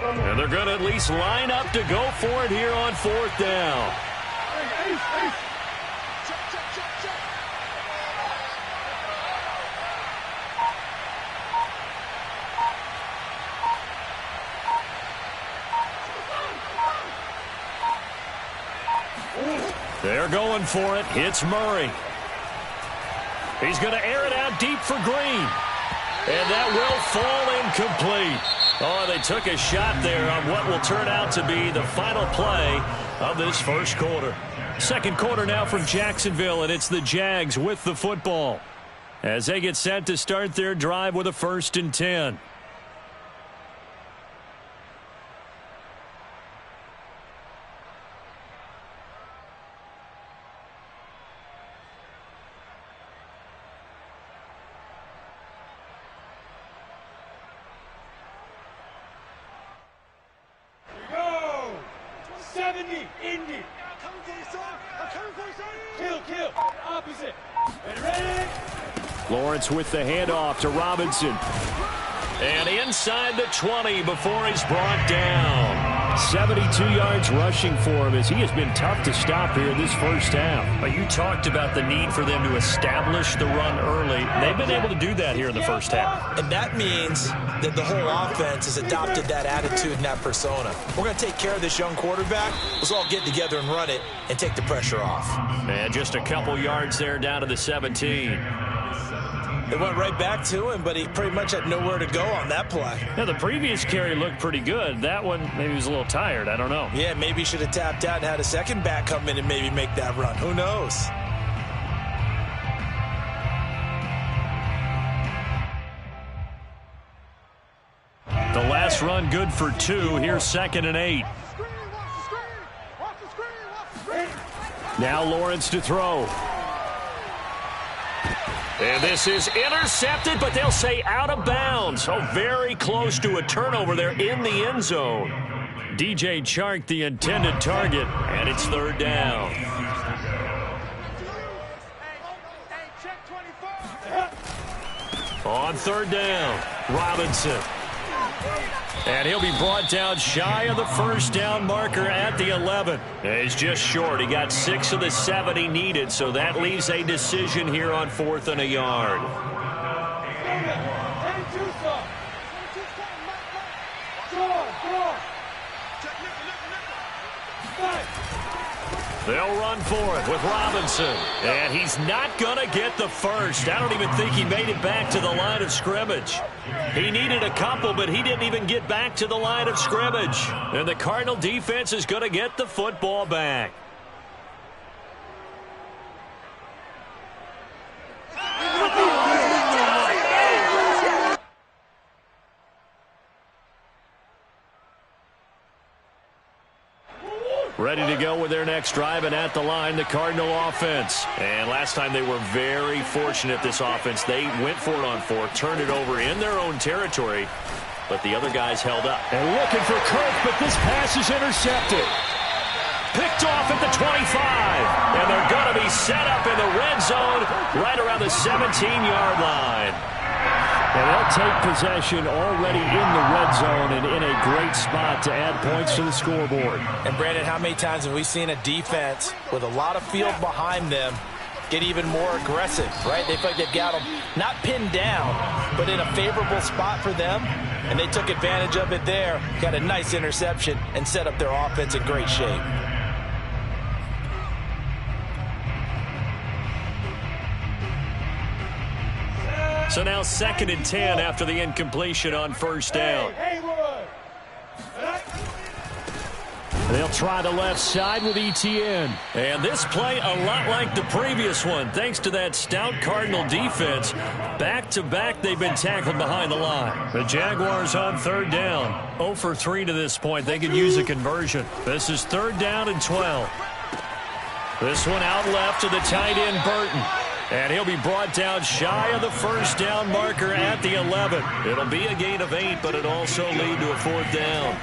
And they're going to at least line up to go for it here on fourth down. They're going for it. It's Murray. He's going to air it out deep for Green. And that will fall incomplete. Oh, they took a shot there on what will turn out to be the final play of this first quarter. Second quarter now from Jacksonville, and it's the Jags with the football as they get set to start their drive with a 1st and 10. Lawrence with the handoff to Robinson. And inside the 20 before he's brought down. 72 yards rushing for him as he has been tough to stop here in this first half. But you talked about the need for them to establish the run early. They've been able to do that here in the first half. And that means that the whole offense has adopted that attitude and that persona. We're going to take care of this young quarterback. Let's all get together and run it and take the pressure off. And just a couple yards there down to the 17. It went right back to him, but he pretty much had nowhere to go on that play. Yeah, the previous carry looked pretty good. That one, maybe he was a little tired. I don't know. Yeah, maybe he should have tapped out and had a second back come in and maybe make that run. Who knows? The last run good for 2. Here's 2nd and 8. Now Lawrence to throw. And this is intercepted, but they'll say out of bounds. Oh, very close to a turnover there in the end zone. DJ Chark, the intended target, and it's 3rd down. On 3rd down, Robinson. And he'll be brought down shy of the 1st down marker at the 11. He's just short. He got 6 of the 7 he needed, so that leaves a decision here on 4th and a yard. They'll run for it with Robinson. And he's not going to get the first. I don't even think he made it back to the line of scrimmage. He needed a couple, but he didn't even get back to the line of scrimmage. And the Cardinal defense is going to get the football back. Ready to go with their next drive, and at the line, the Cardinal offense. And last time they were very fortunate, this offense. They went for it on 4th, turned it over in their own territory, but the other guys held up. And looking for Kirk, but this pass is intercepted. Picked off at the 25, and they're going to be set up in the red zone right around the 17-yard line. And they'll take possession already in the red zone and in a great spot to add points to the scoreboard. And, Brandon, how many times have we seen a defense with a lot of field behind them get even more aggressive, right? They feel like they've got them not pinned down, but in a favorable spot for them, and they took advantage of it there, got a nice interception, and set up their offense in great shape. So now 2nd and 10 after the incompletion on 1st down. They'll try the left side with ETN. And this play a lot like the previous one, thanks to that stout Cardinal defense. Back-to-back, they've been tackled behind the line. The Jaguars on 3rd down. 0 for 3 to this point. They could use a conversion. This is 3rd down and 12. This one out left to the tight end, Burton. And he'll be brought down shy of the 1st down marker at the 11. It'll be a gain of 8, but it'll also lead to a 4th down.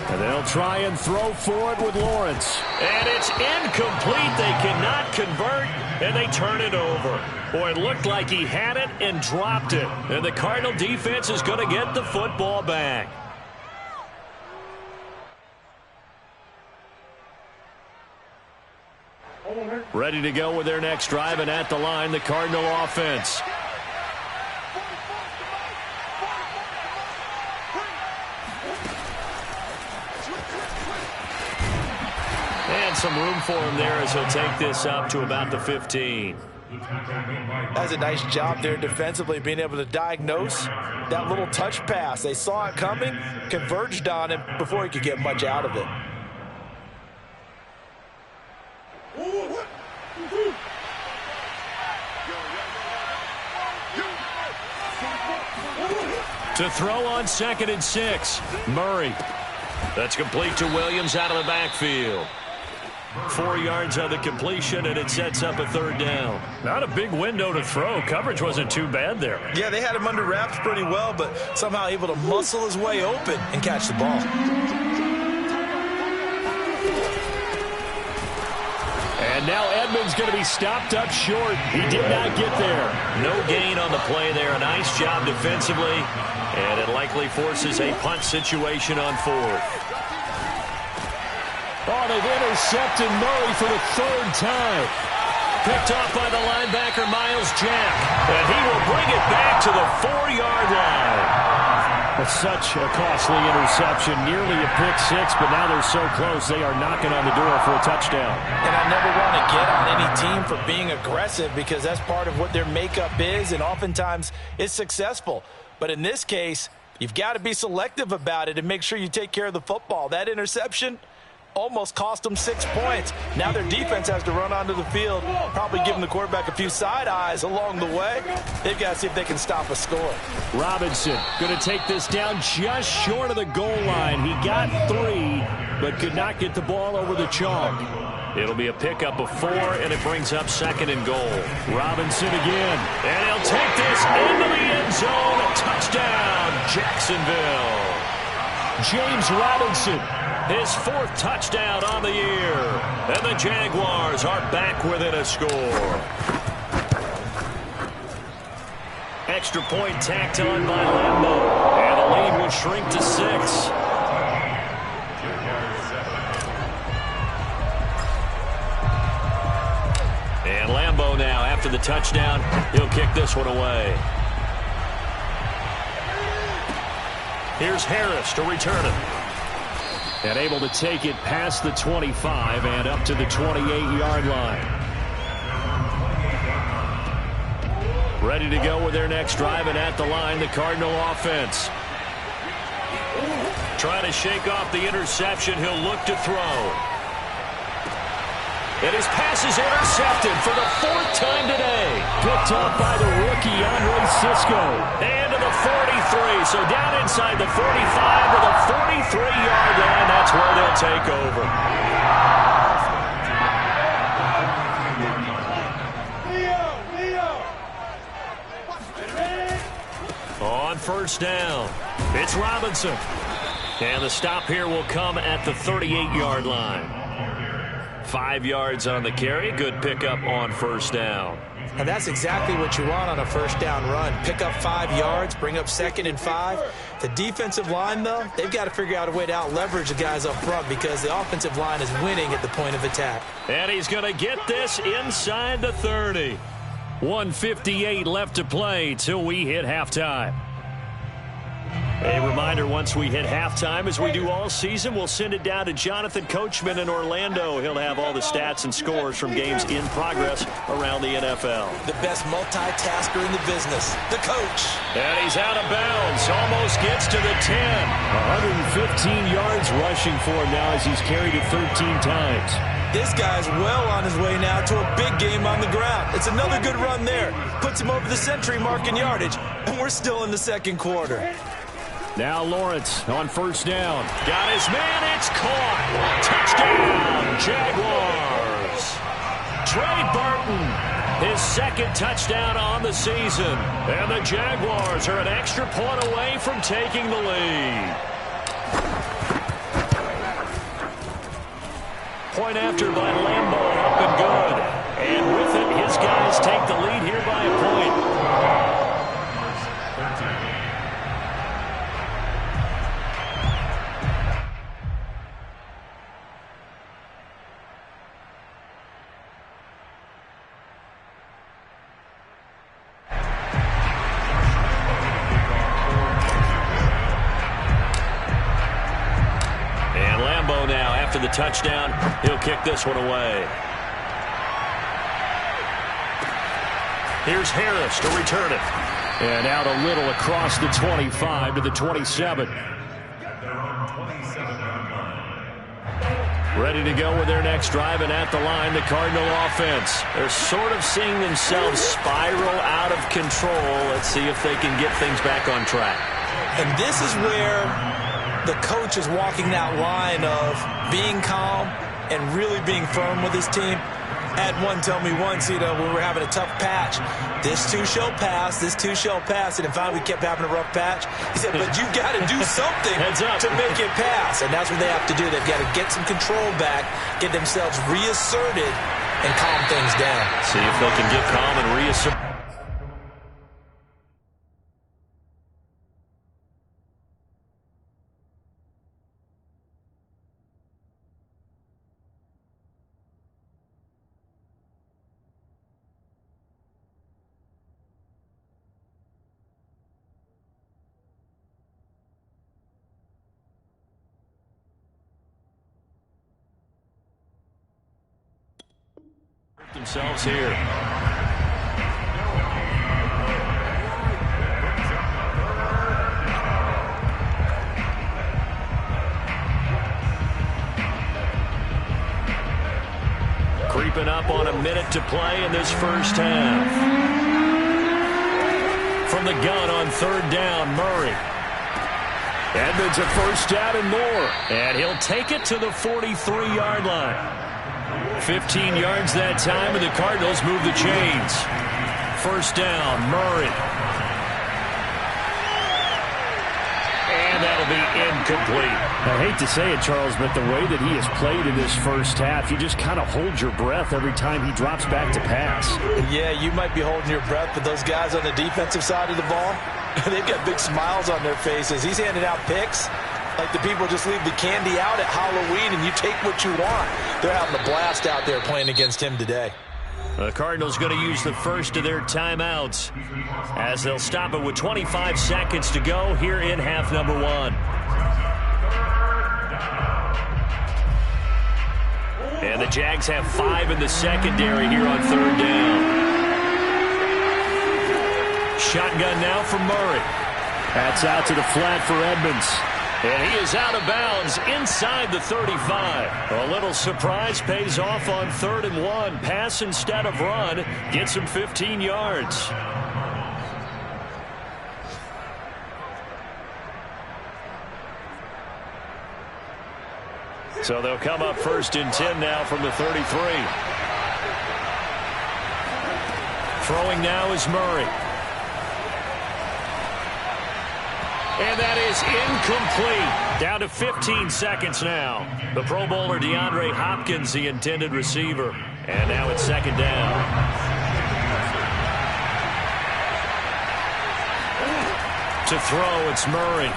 And they'll try and throw for it with Lawrence. And it's incomplete. They cannot convert, and they turn it over. Boy, it looked like he had it and dropped it. And the Cardinal defense is going to get the football back. Ready to go with their next drive, and at the line, the Cardinal offense. And some room for him there as he'll take this up to about the 15. That's a nice job there defensively, being able to diagnose that little touch pass. They saw it coming, converged on it before he could get much out of it. To throw on 2nd and 6, Murray. That's complete to Williams out of the backfield. 4 yards on the completion, and it sets up a 3rd down. Not a big window to throw. Coverage wasn't too bad there. Yeah, they had him under wraps pretty well, but somehow able to muscle his way open and catch the ball. And now Edmonds going to be stopped up short. He did not get there. No gain on the play there. A nice job defensively, and it likely forces a punt situation on 4th. Oh, they've intercepted Murray for the 3rd time. Picked off by the linebacker, Myles Jack. And he will bring it back to the 4-yard line. That's such a costly interception. Nearly a pick 6, but now they're so close they are knocking on the door for a touchdown. And I never want to get on any team for being aggressive, because that's part of what their makeup is, and oftentimes it's successful. But in this case, you've got to be selective about it and make sure you take care of the football. That interception almost cost them 6 points. Now their defense has to run onto the field, probably giving the quarterback a few side eyes along the way. They've got to see if they can stop a score. Robinson going to take this down just short of the goal line. He got 3, but could not get the ball over the chalk. It'll be a pickup of 4, and it brings up 2nd and goal. Robinson again, and he'll take this into the end zone. Touchdown, Jacksonville. James Robinson, his 4th touchdown on the year. And the Jaguars are back within a score. Extra point tacked on by Lambeau. And the lead will shrink to 6. And Lambeau now, after the touchdown, he'll kick this one away. Here's Harris to return it. And able to take it past the 25 and up to the 28-yard line. Ready to go with their next drive, and at the line, the Cardinal offense. Trying to shake off the interception. He'll look to throw. And his pass is intercepted for the 4th time today. Picked off by the rookie, Andre Cisco. And to the 43. So down inside the 45 to the 43-yard line. That's where they'll take over. On 1st down, it's Robinson. And the stop here will come at the 38-yard line. 5 yards on the carry. Good pickup on 1st down. And that's exactly what you want on a 1st down run. Pick up 5 yards, bring up 2nd and 5. The defensive line, though, they've got to figure out a way to out-leverage the guys up front, because the offensive line is winning at the point of attack. And he's going to get this inside the 30. 1:58 left to play till we hit halftime. A reminder, once we hit halftime, as we do all season, we'll send it down to Jonathan Coachman in Orlando. He'll have all the stats and scores from games in progress around the NFL. The best multitasker in the business, the coach. And he's out of bounds, almost gets to the 10. 115 yards rushing for him now as he's carried it 13 times. This guy's well on his way now to a big game on the ground. It's another good run there. Puts him over the century mark in yardage, and we're still in the 2nd quarter. Now Lawrence on 1st down. Got his man, it's caught. Touchdown, Jaguars. Trey Burton, his 2nd touchdown on the season. And the Jaguars are an extra point away from taking the lead. Point after by Lambeau, up and good. And with it, his guys take the lead here by a point. after the touchdown. He'll kick this one away. Here's Harris to return it. And out a little across the 25 to the 27. Ready to go with their next drive, and at the line, the Cardinal offense. They're sort of seeing themselves spiral out of control. Let's see if they can get things back on track. And this is where the coach is walking that line of being calm and really being firm with his team. Had one tell me once, when we were having a tough patch, this too shall pass, this too shall pass. And finally we kept having a rough patch. He said, but you got to do something to make it pass. And that's what they have to do. They've got to get some control back, get themselves reasserted, and calm things down. See if they can get calm and reassert. Themselves here. Creeping up on a minute to play in this first half. From the gun on third down, Murray. Edmonds a first down and more. And he'll take it to the 43-yard line. 15 yards that time, and the Cardinals move the chains. First down, Murray. And that'll be incomplete. I hate to say it, Charles, but the way that he has played in this first half, you just kind of hold your breath every time he drops back to pass. Yeah, you might be holding your breath, but those guys on the defensive side of the ball, they've got big smiles on their faces. He's handing out picks like the people just leave the candy out at Halloween and you take what you want. They're having a blast out there playing against him today. The Cardinals going to use the first of their timeouts as they'll stop it with 25 seconds to go here in half number one. And the Jags have 5 in the secondary here on third down. Shotgun now for Murray. That's out to the flat for Edmonds. And he is out of bounds inside the 35. A little surprise pays off on 3rd and 1. Pass instead of run. Gets him 15 yards. So they'll come up 1st and 10 now from the 33. Throwing now is Murray. And that is incomplete. Down to 15 seconds now. The Pro Bowler DeAndre Hopkins, the intended receiver. And now it's 2nd down. To throw, it's Murray.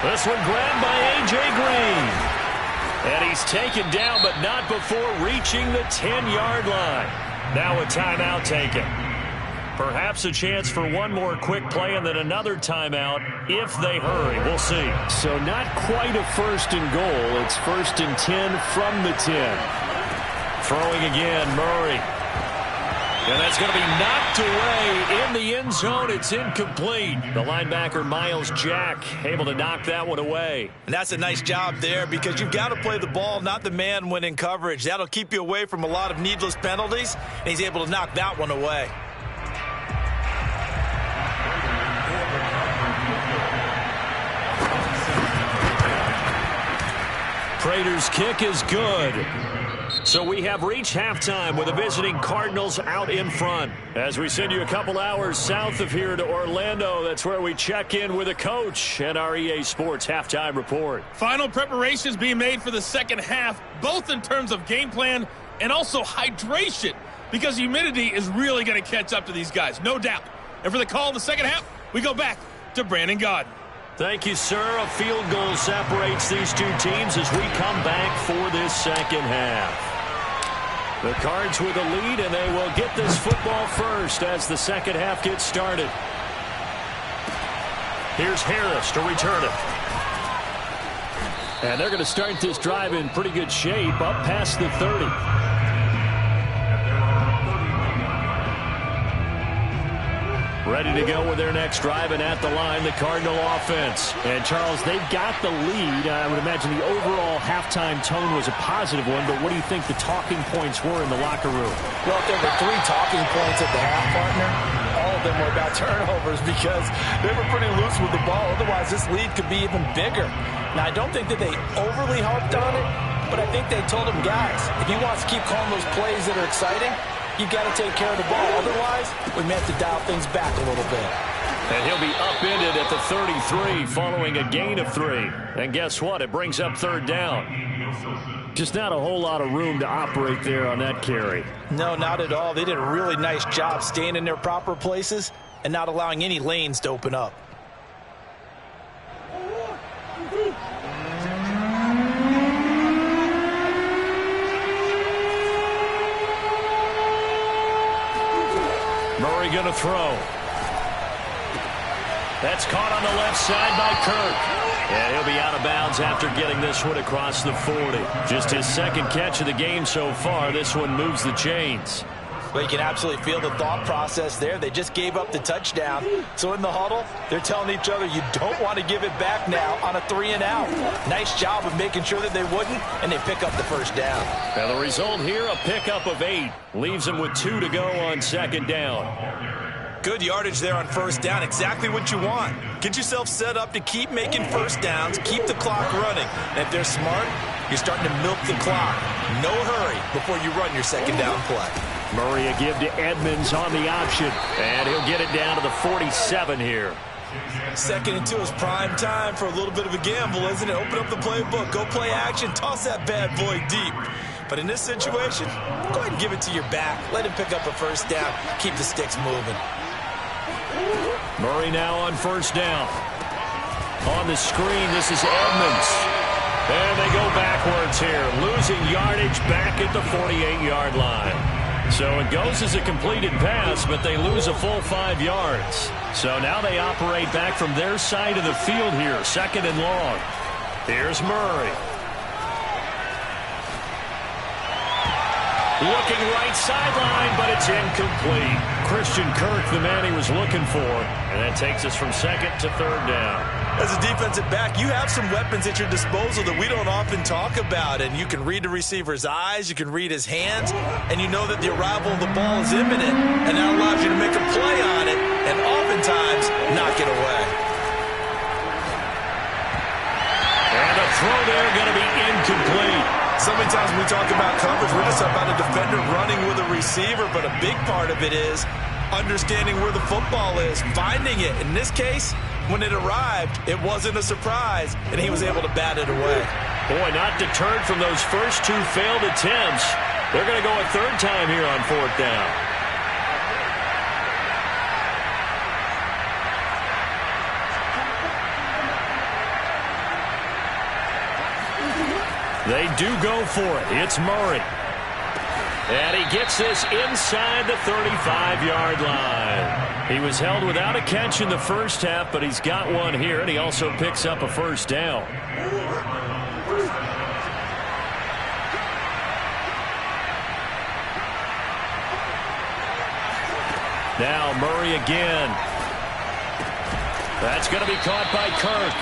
This one grabbed by A.J. Green. And he's taken down, but not before reaching the 10-yard line. Now a timeout taken. Perhaps a chance for one more quick play and then another timeout if they hurry. We'll see. So not quite a 1st and goal. It's 1st and 10 from the 10. Throwing again, Murray. And that's going to be knocked away in the end zone. It's incomplete. The linebacker, Miles Jack, able to knock that one away. And that's a nice job there because you've got to play the ball, not the man when in coverage. That'll keep you away from a lot of needless penalties, and he's able to knock that one away. Prater's kick is good. So we have reached halftime with the visiting Cardinals out in front. As we send you a couple hours south of here to Orlando, that's where we check in with a coach and our EA Sports halftime report. Final preparations being made for the second half, both in terms of game plan and also hydration, because humidity is really going to catch up to these guys, no doubt. And for the call in the second half, we go back to Brandon Gaudin. Thank you, sir. A field goal separates these two teams as we come back for this second half. The Cards with a lead, and they will get this football first as the second half gets started. Here's Harris to return it. And they're going to start this drive in pretty good shape, up past the 30. Ready to go with their next drive, and at the line, the Cardinal offense. And, Charles, they've got the lead. I would imagine the overall halftime tone was a positive one, but what do you think the talking points were in the locker room? Well, if there were 3 talking points at the half, partner, all of them were about turnovers because they were pretty loose with the ball. Otherwise, this lead could be even bigger. Now, I don't think that they overly harped on it, but I think they told him, guys, if he wants to keep calling those plays that are exciting, you've got to take care of the ball. Otherwise, we may have to dial things back a little bit. And he'll be upended at the 33 following a gain of 3. And guess what? It brings up third down. Just not a whole lot of room to operate there on that carry. No, not at all. They did a really nice job staying in their proper places and not allowing any lanes to open up. Murray going to throw. That's caught on the left side by Kirk. And he'll be out of bounds after getting this one across the 40. Just his second catch of the game so far. This one moves the chains. Well, you can absolutely feel the thought process there. They just gave up the touchdown. So in the huddle, they're telling each other, you don't want to give it back now on a 3-and-out. Nice job of making sure that they wouldn't, and they pick up the first down. Now the result here, a pickup of 8. Leaves them with 2 to go on second down. Good yardage there on first down. Exactly what you want. Get yourself set up to keep making first downs, keep the clock running. And if they're smart, you're starting to milk the clock. No hurry before you run your second down play. Murray a give to Edmonds on the option. And he'll get it down to the 47 here. 2nd and 2 is prime time for a little bit of a gamble, isn't it? Open up the playbook. Go play action. Toss that bad boy deep. But in this situation, go ahead and give it to your back. Let him pick up a first down. Keep the sticks moving. Murray now on first down. On the screen, this is Edmonds. And they go backwards here, losing yardage back at the 48-yard line. So it goes as a completed pass, but they lose a full 5 yards. So now they operate back from their side of the field here, 2nd and long. Here's Murray. Looking right sideline, but it's incomplete. Christian Kirk, the man he was looking for. And that takes us from 2nd to 3rd down. As a defensive back, you have some weapons at your disposal that we don't often talk about. And you can read the receiver's eyes, you can read his hands, and you know that the arrival of the ball is imminent. And that allows you to make a play on it and oftentimes knock it away. And the throw there going to be incomplete. So many times when we talk about coverage, we're just about a defender running with a receiver, but a big part of it is understanding where the football is, finding it. In this case, when it arrived, it wasn't a surprise, and he was able to bat it away. Boy, not deterred from those first 2 failed attempts. They're going to go a 3rd time here on 4th down. They do go for it. It's Murray. And he gets this inside the 35-yard line. He was held without a catch in the first half, but he's got one here, and he also picks up a first down. Now Murray again. That's going to be caught by Kirk.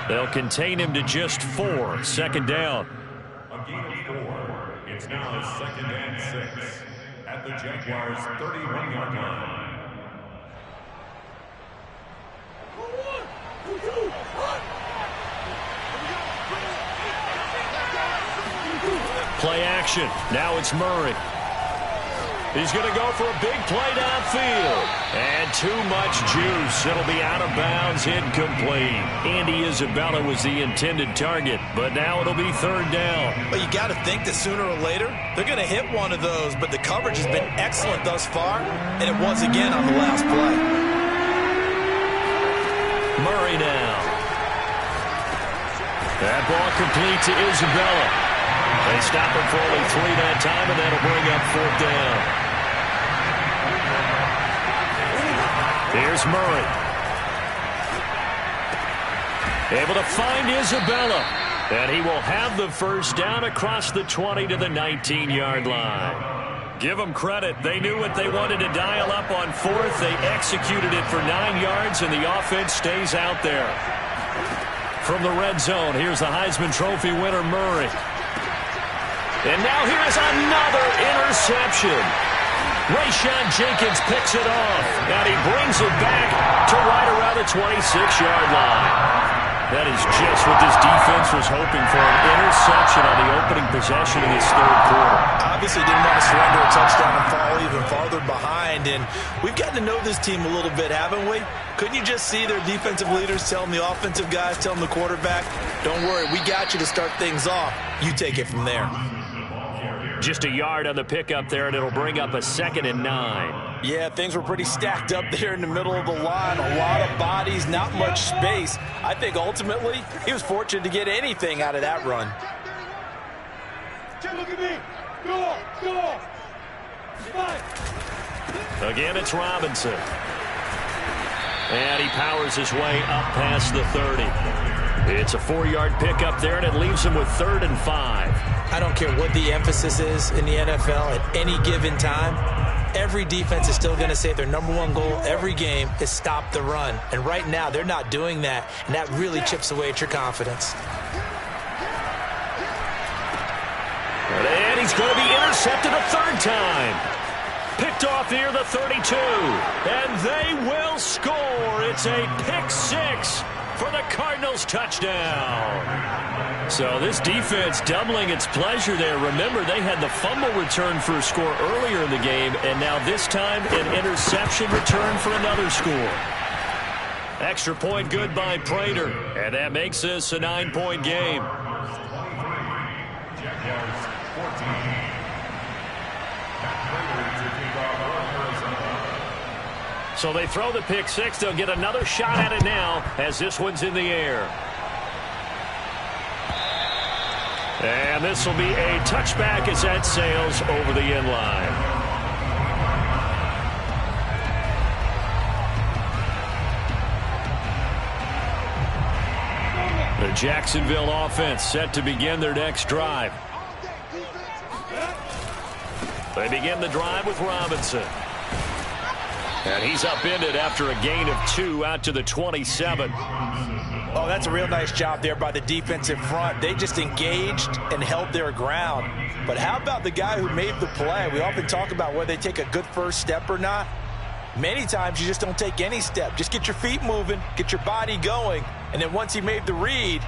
They'll contain him to just 4. 2nd down. A gain of 4. It's now 2nd and 6 at the Jaguars' 31-yard line. Play action. Now it's Murray. He's going to go for a big play downfield. And too much juice. It'll be out of bounds, incomplete. Andy Isabella was the intended target, but now it'll be 3rd down. But you got to think that sooner or later, they're going to hit one of those, but the coverage has been excellent thus far, and it was again on the last play. Murray now. That ball complete to Isabella. They stop him for only 3 that time, and that'll bring up 4th down. Here's Murray. Able to find Isabella. And he will have the first down across the 20 to the 19-yard line. Give them credit. They knew what they wanted to dial up on fourth. They executed it for 9 yards, and the offense stays out there. From the red zone, here's the Heisman Trophy winner, Murray. And now here's another interception. Rayshawn Jenkins picks it off, and he brings it back to right around the 26-yard line. That is just what this defense was hoping for, an interception on the opening possession in this third quarter. Obviously didn't want to surrender a touchdown and fall even farther behind, and we've gotten to know this team a little bit, haven't we? Couldn't you just see their defensive leaders telling the offensive guys, telling the quarterback, don't worry, we got you to start things off. You take it from there. Just a yard on the pickup there, and it'll bring up a 2nd and 9. Yeah, things were pretty stacked up there in the middle of the line. A lot of bodies, not much space. I think ultimately he was fortunate to get anything out of that run. Look at me. Go. Again, it's Robinson. And he powers his way up past the 30. It's a 4-yard pickup there, and it leaves him with 3rd and 5. I don't care what the emphasis is in the NFL at any given time. Every defense is still going to say their number one goal every game is stop the run. And right now, they're not doing that, and that really chips away at your confidence. And he's going to be intercepted a 3rd time. Picked off near the 32. And they will score. It's a pick 6 for the Cardinals touchdown. So this defense doubling its pleasure there. Remember, they had the fumble return for a score earlier in the game, and now this time an interception return for another score. Extra point good by Prater, and that makes this a 9-point game. So they throw the pick 6. They'll get another shot at it now as this one's in the air. And this will be a touchback as that sails over the end line. The Jacksonville offense set to begin their next drive. They begin the drive with Robinson. And he's upended after a gain of 2 out to the 27. Oh, that's a real nice job there by the defensive front. They just engaged and held their ground. But how about the guy who made the play? We often talk about whether they take a good first step or not. Many times you just don't take any step. Just get your feet moving, get your body going, and then once he made the read,